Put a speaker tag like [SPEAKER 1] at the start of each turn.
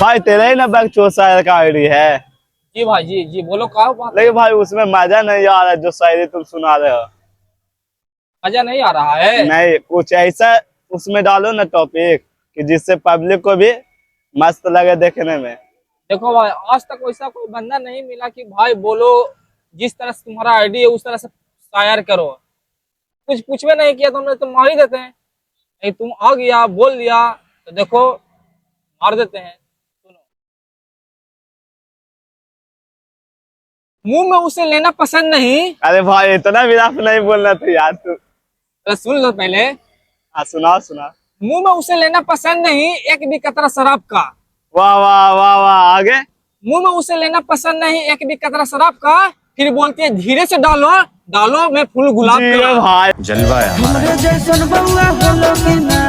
[SPEAKER 1] भाई तेरा ही ना बकचोद शायर का आईडी है।
[SPEAKER 2] जी भाई जी जी बोलो क्या बात।
[SPEAKER 1] लेकिन भाई उसमें मजा नहीं आ रहा है जो शायरी तुम सुना रहे हो।
[SPEAKER 2] मजा नहीं आ रहा है।
[SPEAKER 1] नहीं, कुछ ऐसा उसमें डालो ना टॉपिक कि जिससे पब्लिक को भी मस्त लगे देखने में।
[SPEAKER 2] देखो भाई आज तक वैसा कोई बंदा नहीं मिला कि भाई बोलो जिस तरह से तुम्हारा आईडी है उस तरह से शायर करो। कुछ भी नहीं किया तुमने, तुम मार ही देते हैं। नहीं तुम आ गया बोल दिया तो देखो मार देते हैं। सुनो, मुंह में उसे लेना पसंद नहीं।
[SPEAKER 1] अरे भाई इतना भी रफ नहीं बोलना था यार तू।
[SPEAKER 2] तो सुन लो पहले।
[SPEAKER 1] हाँ सुना सुना।
[SPEAKER 2] मुंह में उसे लेना पसंद नहीं एक भी कतरा शराब का।
[SPEAKER 1] वाह वाह वाह वाह, आगे।
[SPEAKER 2] मुंह में उसे लेना पसंद नहीं एक भी कतरा शराब का। फिर बोलती है धीरे से डालो डालो मैं फूल गुलाब
[SPEAKER 1] जी
[SPEAKER 2] का।
[SPEAKER 1] भाई
[SPEAKER 3] जलवा है हमारा।
[SPEAKER 4] जैसन बउआ होलो कि ना